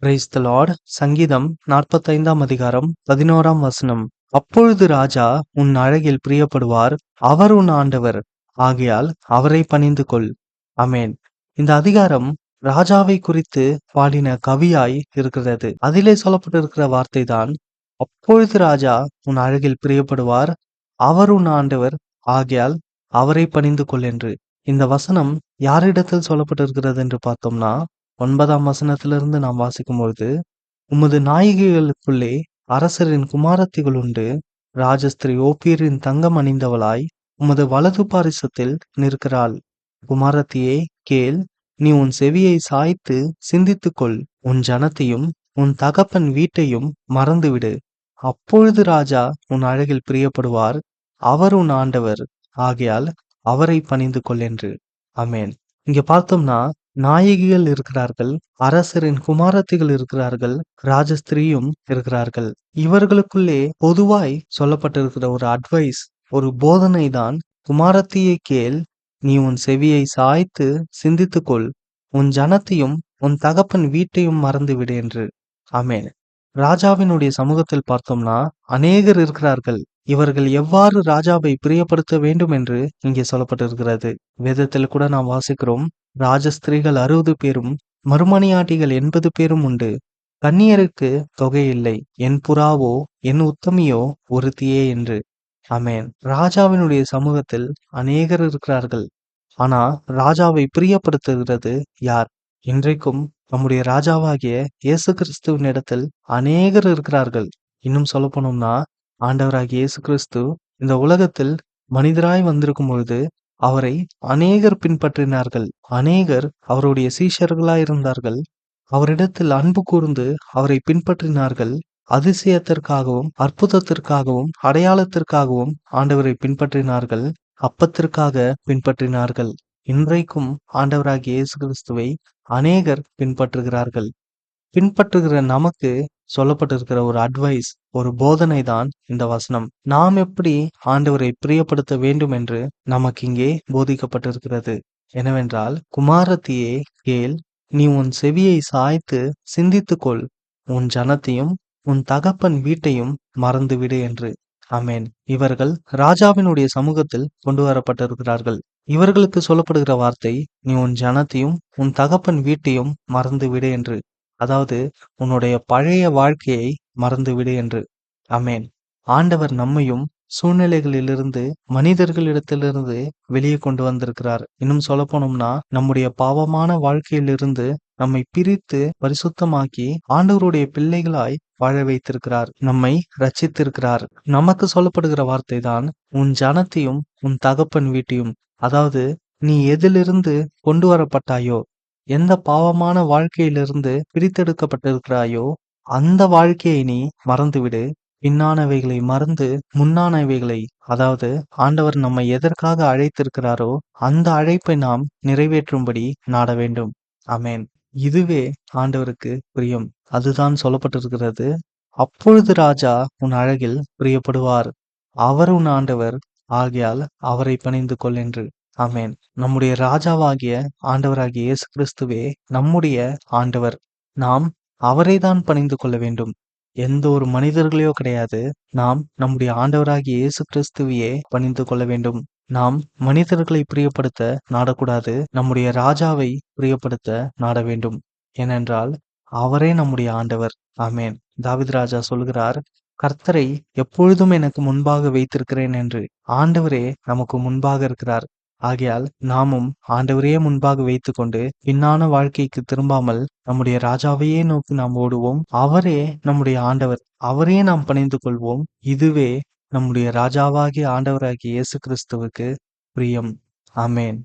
Praise the Lord. சங்கீதம் 45ஆம் அதிகாரம் 11ஆம் வசனம். அப்பொழுது ராஜா உன் அழகில் பிரியப்படுவார், அவர் உன் ஆண்டவர், ஆகையால் அவரை பணிந்து கொள். ஆமென். இந்த அதிகாரம் ராஜாவை குறித்து பாடின கவியாய் இருக்கிறது. அதிலே சொல்லப்பட்டிருக்கிற வார்த்தை தான், அப்பொழுது ராஜா உன் அழகில் பிரியப்படுவார், அவர் உன் ஆண்டவர், ஆகையால் அவரை பணிந்து கொள் என்று. இந்த வசனம் யாரிடத்தில் சொல்லப்பட்டிருக்கிறது என்று பார்த்தோம்னா, 9ஆம் வசனத்திலிருந்து நாம் வாசிக்கும்பொழுது, உமது நாயகிகளுக்குள்ளே அரசரின் குமாரத்திகள் உண்டு, ராஜஸ்திரீ ஓப்பீரின் தங்கம் அணிந்தவளாய் உமது வலது பாரிசத்தில் நிற்கிறாள். குமாரத்தியே கேள், நீ உன் செவியை சாய்த்து சிந்தித்துக்கொள், உன் ஜனத்தையும் உன் தகப்பன் வீட்டையும் மறந்துவிடு. அப்பொழுது ராஜா உன் அழகில் பிரியப்படுவார், அவர் உன் ஆண்டவர், ஆகையால் அவரை பணிந்து கொள் என்று. ஆமென். இங்க பார்த்தோம்னா, நாயகிகள் இருக்கிறார்கள், அரசரின் குமாரத்திகள் இருக்கிறார்கள், ராஜஸ்திரீயும் இருக்கிறார்கள். இவர்களுக்குள்ளே பொதுவாய் சொல்லப்பட்டிருக்கிற ஒரு அட்வைஸ், ஒரு போதனை தான், குமாரத்தியை கேள், நீ உன் செவியை சாய்த்து சிந்தித்துக்கொள், உன் ஜனத்தையும் உன் தகப்பன் வீட்டையும் மறந்துவிடு என்று. ஆமென். ராஜாவினுடைய சமூகத்தில் பார்த்தோம்னா அநேகர் இருக்கிறார்கள். இவர்கள் எவ்வாறு ராஜாவை பிரியப்படுத்த வேண்டும் என்று இங்கே சொல்லப்பட்டிருக்கிறது. வேதத்தில் கூட நாம் வாசிக்கிறோம், ராஜஸ்திரீகள் 60 பேரும் மறுமனையாட்டிகள் 80 பேரும் உண்டு, கன்னியருக்கு தொகையில்லை, என் புறாவோ என் உத்தமியோ ஒருத்தியே என்று. ஆமென். ராஜாவினுடைய சமூகத்தில் அநேகர் இருக்கிறார்கள். ஆனா ராஜாவை பிரியப்படுத்துகிறது யார்? இன்றைக்கும் நம்முடைய ராஜாவாகிய இயேசு கிறிஸ்துவின் இடத்தில் அநேகர் இருக்கிறார்கள். இன்னும் சொல்ல போனோம்னா, ஆண்டவராகிய இயேசு கிறிஸ்து இந்த உலகத்தில் மனிதராய் வந்திருக்கும் பொழுது அவரை அநேகர் பின்பற்றினார்கள். அநேகர் அவருடைய சீஷர்களாய் இருந்தார்கள். அவரிடத்தில் அன்பு கூர்ந்து அவரை பின்பற்றினார்கள். அதிசயத்திற்காகவும் அற்புதத்திற்காகவும் அடையாளத்திற்காகவும் ஆண்டவரை பின்பற்றினார்கள். அப்பத்திற்காக பின்பற்றினார்கள். இன்றைக்கும் ஆண்டவராகிய இயேசு கிறிஸ்துவை அநேகர் பின்பற்றுகிறார்கள். பின்பற்றுகிற நமக்கு சொல்லப்பட்டிருக்கிற ஒரு அட்வைஸ், ஒரு போதனை தான் இந்த வசனம். நாம் எப்படி ஆண்டவரை பிரியப்படுத்த வேண்டும் என்று நமக்கு இங்கே போதிக்கப்பட்டிருக்கிறது. என்னவென்றால், குமாரத்தியே கேள், நீ உன் செவியை சாய்த்து சிந்தித்துக்கொள், உன் ஜனத்தையும் உன் தகப்பன் வீட்டையும் மறந்துவிடு என்று. ஆமென். இவர்கள் ராஜாவினுடைய சமூகத்தில் கொண்டு வரப்பட்டிருக்கிறார்கள். இவர்களுக்கு சொல்லப்படுகிற வார்த்தை, நீ உன் ஜனத்தையும் உன் தகப்பன் வீட்டையும் மறந்துவிடு என்று. அதாவது, உன்னுடைய பழைய வாழ்க்கையை மறந்துவிடு என்று. ஆமென். ஆண்டவர் நம்மையும் சூழ்நிலைகளிலிருந்து, மனிதர்களிடத்திலிருந்து வெளியே கொண்டு வந்திருக்கிறார். இன்னும் சொல்ல போனோம்னா, நம்முடைய பாவமான வாழ்க்கையிலிருந்து நம்மை பிரித்து பரிசுத்தமாக்கி ஆண்டவருடைய பிள்ளைகளாய் வாழ வைத்திருக்கிறார். நம்மை ரட்சித்திருக்கிறார். நமக்கு சொல்லப்படுகிற வார்த்தை தான், உன் ஜனத்தையும் உன் தகப்பன் வீட்டையும். அதாவது, நீ எதிலிருந்து கொண்டு வரப்பட்டாயோ, எந்த பாவமான வாழ்க்கையிலிருந்து பிரித்தெடுக்கப்பட்டிருக்கிறாயோ, அந்த வாழ்க்கையை நீ மறந்துவிடு. பின்னானவைகளை மறந்து முன்னானவைகளை, அதாவது ஆண்டவர் நம்மை எதற்காக அழைத்திருக்கிறாரோ அந்த அழைப்பை நாம் நிறைவேற்றும்படி நாட வேண்டும். ஆமென். இதுவே ஆண்டவருக்கு பிரியம். அதுதான் சொல்லப்பட்டிருக்கிறது. அப்பொழுது ராஜா உன் அழகில் பிரியப்படுவார், அவர் உன் ஆண்டவர், ஆகையால் அவரை பணிந்து கொள் என்று. ஆமென். நம்முடைய ராஜாவாகிய ஆண்டவராகிய இயேசு கிறிஸ்துவே நம்முடைய ஆண்டவர். நாம் அவரை தான் பணிந்து கொள்ள வேண்டும். எந்த ஒரு மனிதர்களையோ கிடையாது. நாம் நம்முடைய ஆண்டவராகிய இயேசு கிறிஸ்துவையே பணிந்து கொள்ள வேண்டும். நாம் மனிதர்களை பிரியப்படுத்த நாடக்கூடாது. நம்முடைய ராஜாவை பிரியப்படுத்த நாட வேண்டும். ஏனென்றால் அவரே நம்முடைய ஆண்டவர். ஆமென். தாவீது ராஜா சொல்கிறார், கர்த்தரை எப்பொழுதும் எனக்கு முன்பாக வைத்திருக்கிறேன் என்று. ஆண்டவரே நமக்கு முன்பாக இருக்கிறார். ஆகையால் நாமும் ஆண்டவரையே முன்பாக வைத்துக்கொண்டு பின்னான வாழ்க்கைக்கு திரும்பாமல் நம்முடைய ராஜாவையே நோக்கி நாம் ஓடுவோம். அவரே நம்முடைய ஆண்டவர். அவரையே நாம் பணிந்து கொள்வோம். இதுவே நம்முடைய ராஜாவாகிய ஆண்டவராகிய இயேசு கிறிஸ்துவுக்கு பிரியம். ஆமென்.